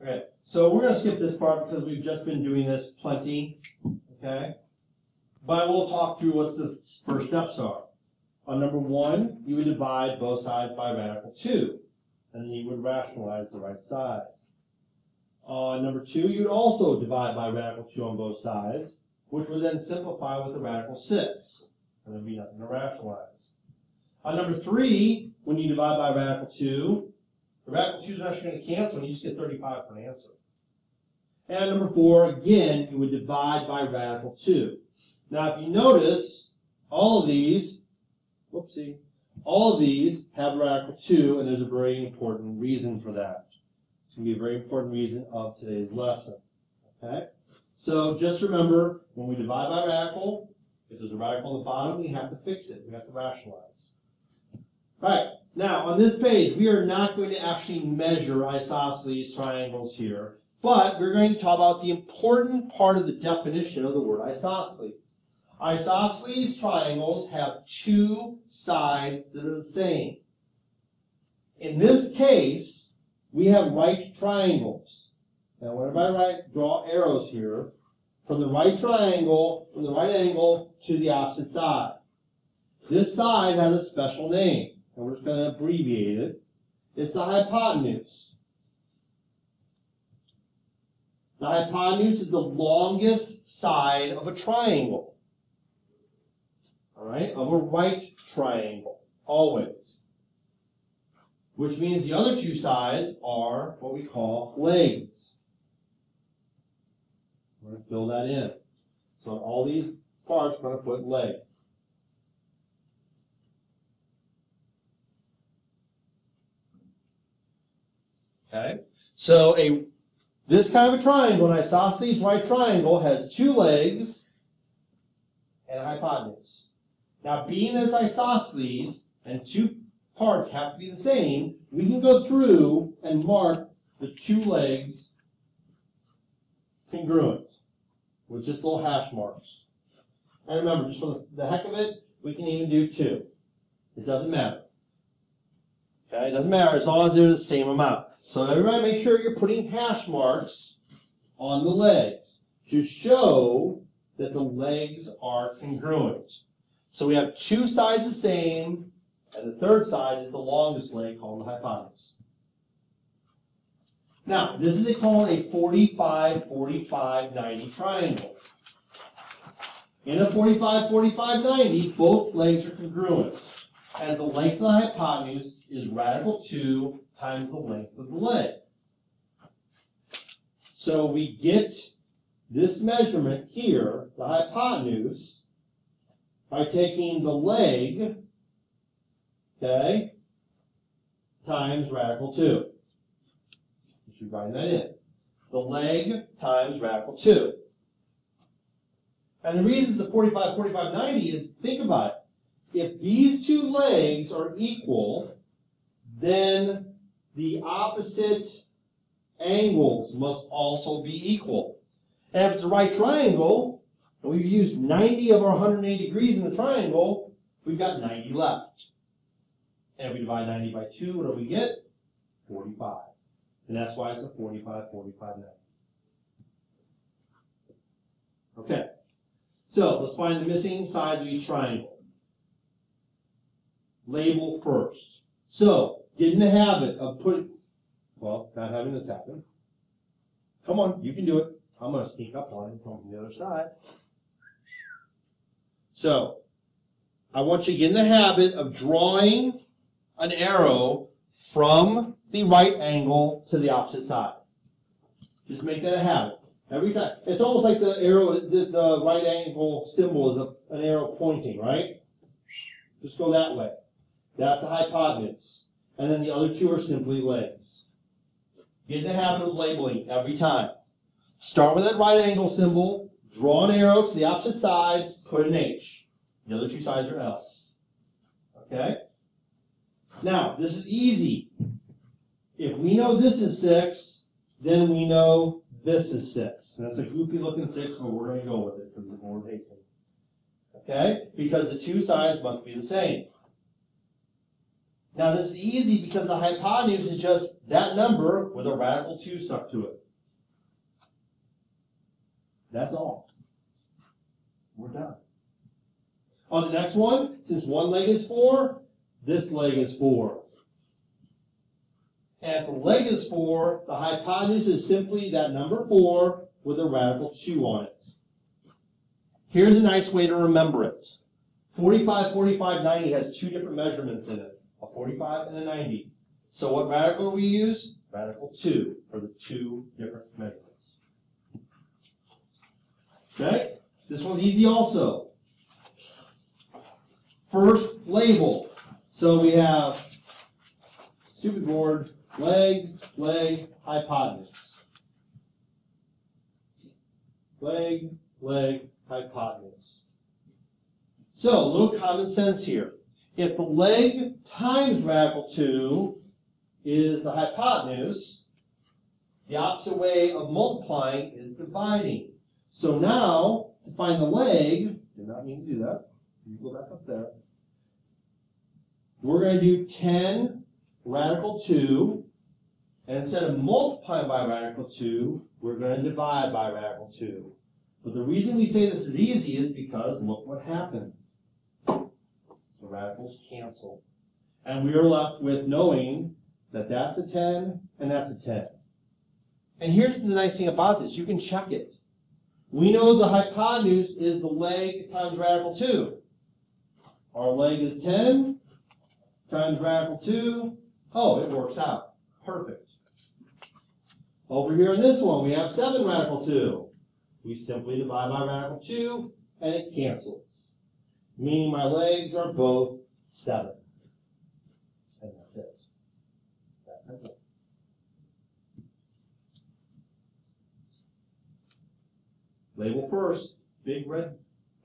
Okay, so we're going to skip this part because we've just been doing this plenty. Okay, but we'll talk through what the first steps are. On number 1, you would divide both sides by radical 2, and then you would rationalize the right side. On number 2, you would also divide by radical 2 on both sides, which would then simplify with the radical 6, and there'd be nothing to rationalize. On number 3, when you divide by radical 2, the radical 2s are actually going to cancel, and you just get 35 for an answer. And on number 4, again, you would divide by radical 2. Now, if you notice, all of these have radical 2, and there's a very important reason for that. It's going to be a very important reason of today's lesson. Okay? So just remember, when we divide by radical, if there's a radical on the bottom, we have to fix it. We have to rationalize. All right. Now, on this page, we are not going to actually measure isosceles triangles here, but we're going to talk about the important part of the definition of the word isosceles. Isosceles triangles have 2 sides that are the same. In this case, we have right triangles. Now, whenever I draw arrows here, from the right angle to the opposite side. This side has a special name, and we're just going to abbreviate it. It's the hypotenuse. The hypotenuse is the longest side of a triangle. All right, of a right triangle, always. Which means the other 2 sides are what we call legs. We're going to fill that in. So on all these parts, we're going to put leg. Okay, so this kind of a triangle, an isosceles right triangle, has 2 legs and a hypotenuse. Now, being as isosceles and 2 parts have to be the same, we can go through and mark the 2 legs congruent with just little hash marks. And remember, just for the heck of it, we can even do 2. It doesn't matter. Okay, it doesn't matter as long as they're the same amount. So everybody make sure you're putting hash marks on the legs to show that the legs are congruent. So we have 2 sides the same, and the 3rd side is the longest leg called the hypotenuse. Now, this is called a 45-45-90 triangle. In a 45-45-90, both legs are congruent. And the length of the hypotenuse is radical 2 times the length of the leg. So we get this measurement here, the hypotenuse, by taking the leg, okay, times radical 2. You should write that in. The leg times radical 2. And the reason it's the 45-45-90 is, think about it. If these 2 legs are equal, then the opposite angles must also be equal. And if it's a right triangle, and we've used 90 of our 180 degrees in the triangle, we've got 90 left. And if we divide 90 by 2, what do we get? 45. And that's why it's a 45-45-90. Okay. So let's find the missing sides of each triangle. Label first. So, get in the habit of not having this happen. Come on, you can do it. I'm going to sneak up on it from the other side. So, I want you to get in the habit of drawing an arrow from the right angle to the opposite side. Just make that a habit. Every time. It's almost like the arrow, the right angle symbol is an arrow pointing, right? Just go that way. That's the hypotenuse. And then the other 2 are simply legs. Get in the habit of labeling every time. Start with that right angle symbol, draw an arrow to the opposite side, put an H. The other 2 sides are L. Okay? Now, this is easy. If we know this is 6, then we know this is 6. And that's a goofy looking 6, but we're going to go with it because we're more patient. Okay? Because the 2 sides must be the same. Now this is easy because the hypotenuse is just that number with a radical 2 stuck to it. That's all. We're done. On the next one, since one leg is 4, this leg is 4. And if the leg is 4, the hypotenuse is simply that number 4 with a radical 2 on it. Here's a nice way to remember it. 45, 45, 90 has 2 different measurements in it, a 45 and a 90. So what radical do we use? Radical 2 for the 2 different measurements. Okay? This one's easy also. First label. So we have stupid board, leg, leg, hypotenuse. Leg, leg, hypotenuse. So, a little common sense here. If the leg times radical 2 is the hypotenuse, the opposite way of multiplying is dividing. So now, to find the leg, did not mean to do that. You go back up there. We're going to do 10 radical 2, and instead of multiplying by radical 2, we're going to divide by radical 2. But the reason we say this is easy is because look what happens. The radicals cancel. And we are left with knowing that that's a 10 and that's a 10. And here's the nice thing about this. You can check it. We know the hypotenuse is the leg times radical 2. Our leg is 10 times radical 2. Oh, it works out. Perfect. Over here in this one, we have 7 radical 2. We simply divide by radical 2, and it cancels. Meaning my legs are both 7. And that's it. That's simple. Label first, big red,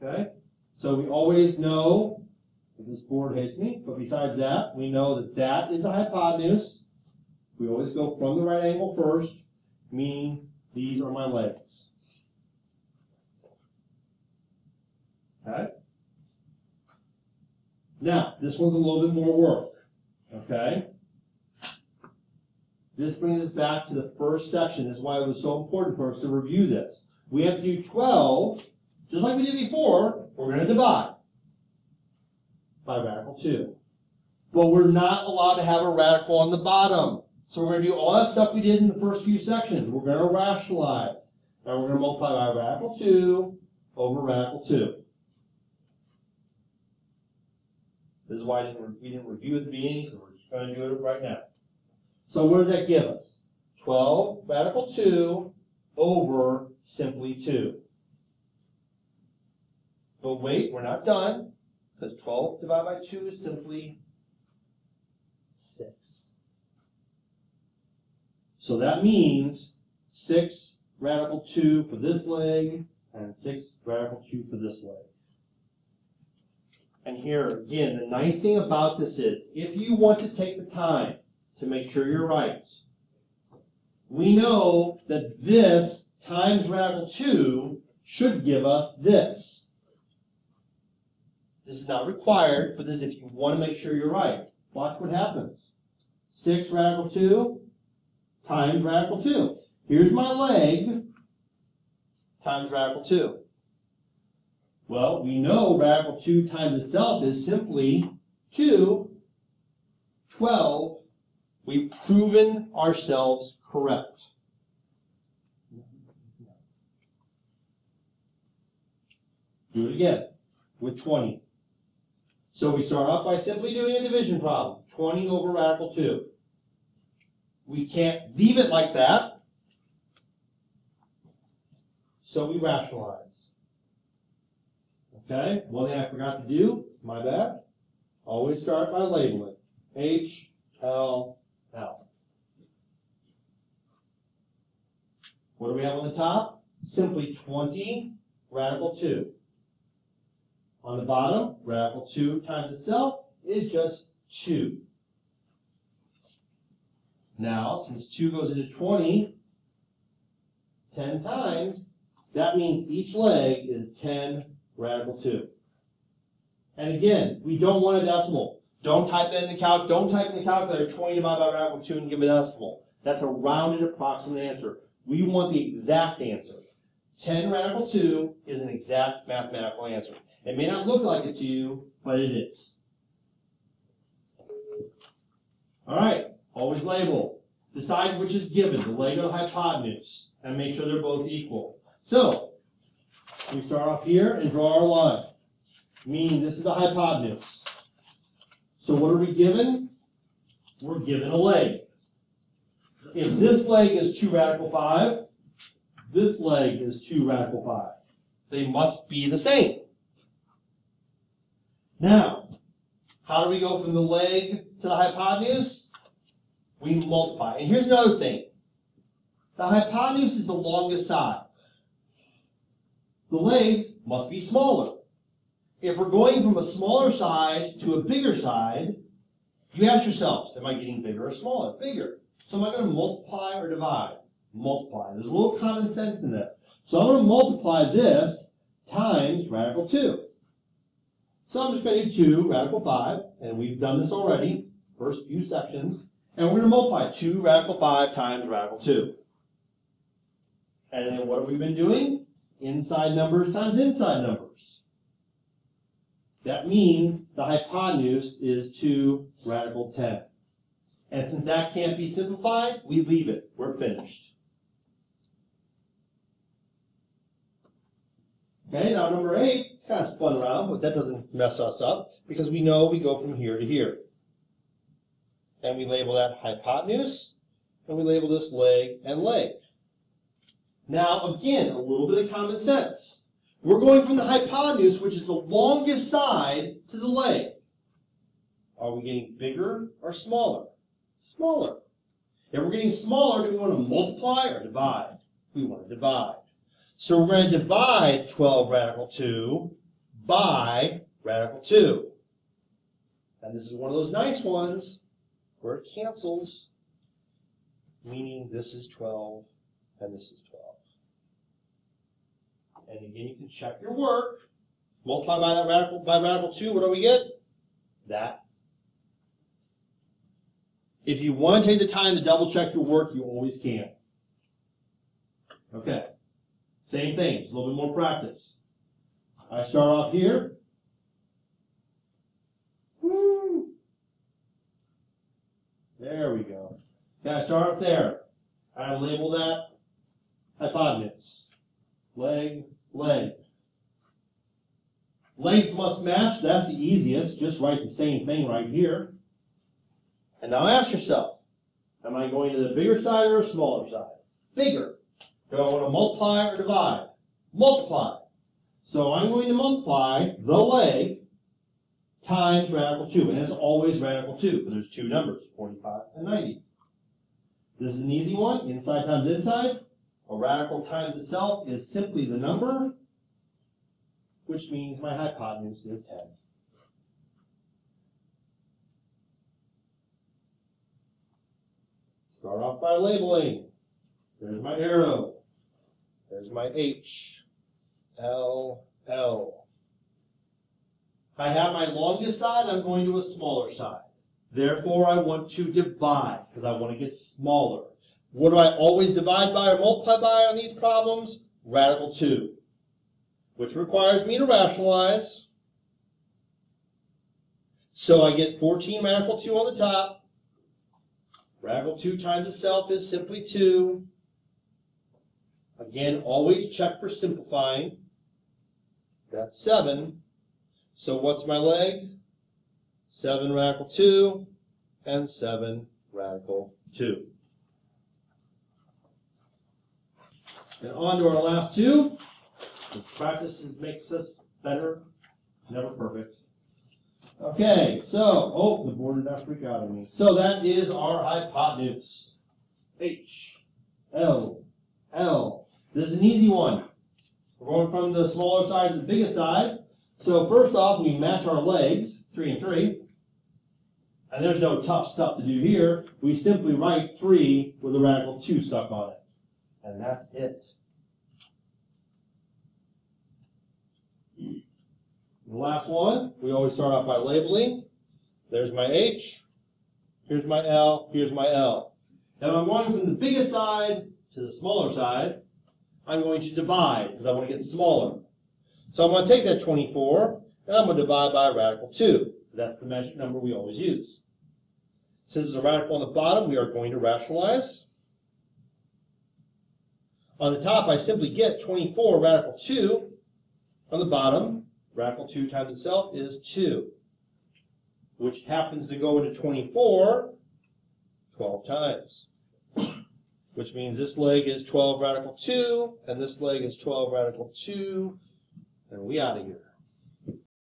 okay? So we always know, this board hates me, but besides that, we know that that is the hypotenuse. We always go from the right angle first, meaning these are my legs. Okay? Now, this one's a little bit more work. Okay? This brings us back to the first section. This is why it was so important for us to review this. We have to do 12, just like we did before, we're going to divide by radical 2. But we're not allowed to have a radical on the bottom. So we're going to do all that stuff we did in the first few sections. We're going to rationalize. Now we're going to multiply by radical 2 over radical 2. This is why we didn't review at the beginning, because we're just going to do it right now. So what does that give us? 12 radical 2 over simply 2. But wait, we're not done, because 12 divided by 2 is simply 6. So that means 6 radical 2 for this leg, and 6 radical 2 for this leg. And here, again, the nice thing about this is, if you want to take the time to make sure you're right, we know that this times radical 2 should give us this. This is not required, but this is if you want to make sure you're right. Watch what happens. 6 radical 2 times radical 2. Here's my leg times radical 2. Well, we know radical 2 times itself is simply 2. 12. We've proven ourselves correct. Do it again with 20. So we start off by simply doing a division problem. 20 over radical 2. We can't leave it like that, so we rationalize. Okay, one thing I forgot to do, my bad, always start by labeling. H, L, L. What do we have on the top? Simply 20 radical 2. On the bottom, radical 2 times itself is just 2. Now, since 2 goes into 20 10 times, that means each leg is 10 radical 2. And again, we don't want a decimal. Don't type that in the calc. Don't type in the calculator 20 divided by radical 2 and give a decimal. That's a rounded approximate answer. We want the exact answer. 10 radical 2 is an exact mathematical answer. It may not look like it to you, but it is. All right, always label. Decide which is given, the leg or the hypotenuse, and make sure they're both equal. So, we start off here and draw our line, meaning this is the hypotenuse. So what are we given? We're given a leg. If this leg is 2 radical 5, this leg is 2 radical 5. They must be the same. Now, how do we go from the leg to the hypotenuse? We multiply. And here's another thing. The hypotenuse is the longest side. The legs must be smaller. If we're going from a smaller side to a bigger side, you ask yourselves, am I getting bigger or smaller? Bigger. So am I going to multiply or divide? Multiply. There's a little common sense in that. So I'm going to multiply this times radical 2. So I'm just going to do 2 radical 5, and we've done this already, first few sections, and we're going to multiply 2 radical 5 times radical 2. And then what have we been doing? Inside numbers times inside numbers. That means the hypotenuse is 2 radical 10. And since that can't be simplified, we leave it. We're finished. Okay, now number 8, it's kind of spun around, but that doesn't mess us up because we know we go from here to here. And we label that hypotenuse, and we label this leg and leg. Now, again, a little bit of common sense. We're going from the hypotenuse, which is the longest side, to the leg. Are we getting bigger or smaller? Smaller. If we're getting smaller, do we want to multiply or divide? We want to divide. So we're going to divide 12 radical 2 by radical 2. And this is one of those nice ones where it cancels, meaning this is 12 and this is 12. And again, you can check your work. Multiply by that radical 2, what do we get? That. If you want to take the time to double check your work, you always can. Okay. Same thing, just a little bit more practice. I start off here. Woo. There we go. Okay, I start up there. I label that hypotenuse. Leg, leg. Legs must match. That's the easiest. Just write the same thing right here. And now ask yourself, am I going to the bigger side or a smaller side? Bigger. Do I want to multiply or divide? Multiply. So I'm going to multiply the leg times radical 2. And it's always radical 2, because there's 2 numbers, 45 and 90. This is an easy one. Inside times inside. A radical times itself is simply the number, which means my hypotenuse is 10. Start off by labeling. There's my arrow. There's my H, L, L. I have my longest side, I'm going to a smaller side. Therefore, I want to divide, because I want to get smaller. What do I always divide by or multiply by on these problems? Radical 2, which requires me to rationalize. So I get 14 radical 2 on the top. Radical 2 times itself is simply 2. Again, always check for simplifying. That's 7. So what's my leg? 7 radical 2 and 7 radical 2. And on to our last 2. Practice makes us better, never perfect. Okay, so, the board did not freak out on me. So that is our hypotenuse. H, L, L. This is an easy one. We're going from the smaller side to the biggest side. So first off, we match our legs, 3 and 3. And there's no tough stuff to do here. We simply write 3 with a radical 2 stuck on it. And that's it. The last one, we always start off by labeling. There's my h. Here's my l. Here's my l. Now I'm going from the biggest side to the smaller side. I'm going to divide because I want to get smaller. So I'm going to take that 24 and I'm going to divide by radical 2. That's the magic number we always use. Since there's a radical on the bottom, we are going to rationalize. On the top, I simply get 24 radical 2. On the bottom, radical 2 times itself is 2, which happens to go into 24 12 times. Which means this leg is 12 radical 2, and this leg is 12 radical 2, and we out of here.